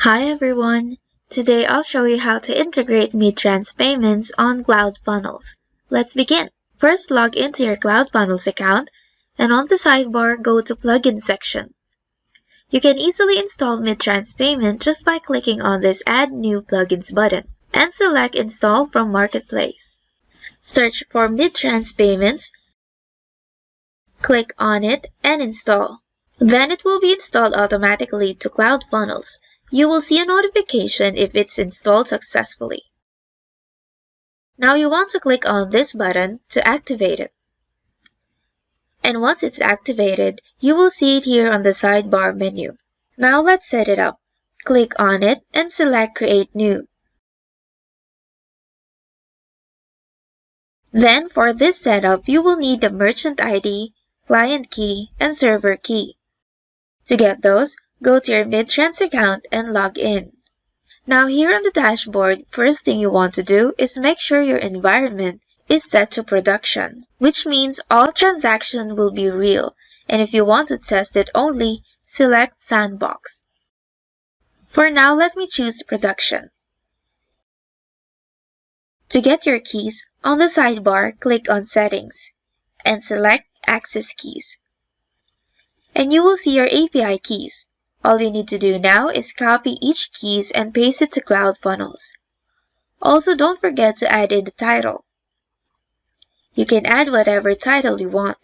Hi everyone! Today I'll show you how to integrate Midtrans payments on CloudFunnels. Let's begin. First, log into your CloudFunnels account and on the sidebar, go to Plugin section. You can easily install Midtrans payment just by clicking on this Add New Plugins button and select Install from Marketplace. Search for Midtrans payments, click on it and install. Then it will be installed automatically to CloudFunnels. You will see a notification if it's installed successfully. Now you want to click on this button to activate it. And once it's activated, you will see it here on the sidebar menu. Now let's set it up. Click on it and select Create New. Then for this setup, you will need the merchant ID, client key, and server key. To get those, go to your Midtrans account and log in. Now here on the dashboard, first thing you want to do is make sure your environment is set to production, which means all transactions will be real, and if you want to test it only, select Sandbox. For now, let me choose production. To get your keys, on the sidebar, click on Settings and select Access Keys. And you will see your API keys. All you need to do now is copy each keys and paste it to CloudFunnels. Also, don't forget to add in the title. You can add whatever title you want.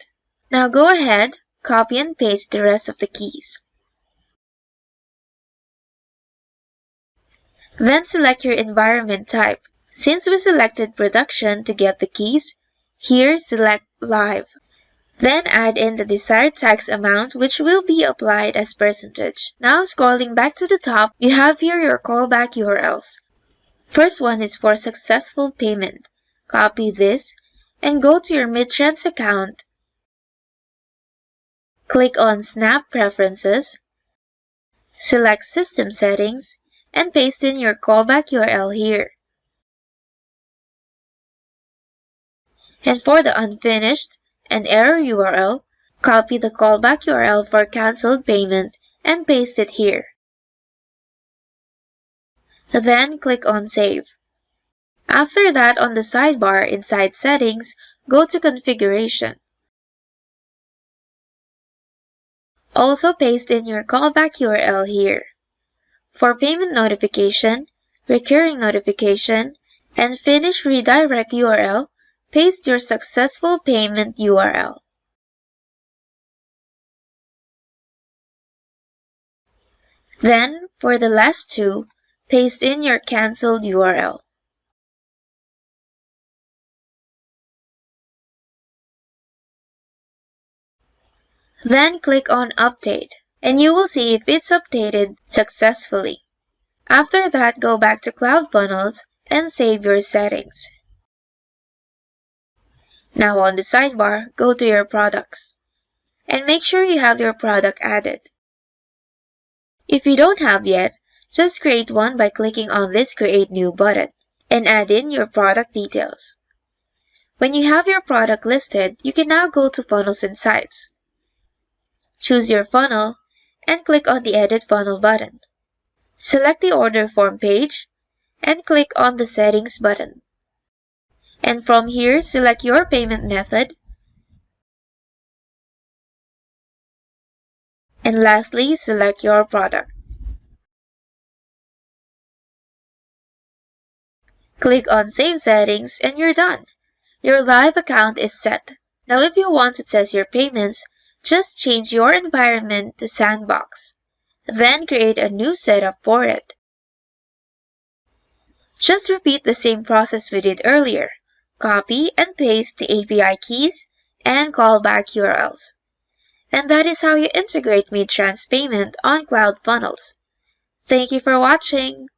Now go ahead, copy and paste the rest of the keys. Then select your environment type. Since we selected production to get the keys, here select Live. Then add in the desired tax amount, which will be applied as percentage. Now scrolling back to the top, you have here your callback URLs. First one is for successful payment. Copy this and go to your Midtrans account. Click on Snap Preferences, select System Settings, and paste in your callback URL here. And for the unfinished and error URL, copy the callback URL for cancelled payment and paste it here. Then click on Save. After that, on the sidebar inside Settings, go to Configuration. Also paste in your callback URL here. For payment notification, recurring notification, and finish redirect URL, paste your successful payment URL. Then, for the last two, paste in your cancelled URL. Then click on Update, and you will see if it's updated successfully. After that, go back to CloudFunnels and save your settings. Now on the sidebar, go to your products and make sure you have your product added. If you don't have yet, just create one by clicking on this Create New button and add in your product details. When you have your product listed, you can now go to Funnels and Sites. Choose your funnel and click on the Edit Funnel button. Select the order form page and click on the Settings button. And from here, select your payment method. And lastly, select your product. Click on Save Settings and you're done. Your live account is set. Now if you want to test your payments, just change your environment to Sandbox. Then create a new setup for it. Just repeat the same process we did earlier. Copy and paste the API keys and callback URLs. And that is how you integrate Midtrans payment on CloudFunnels. Thank you for watching.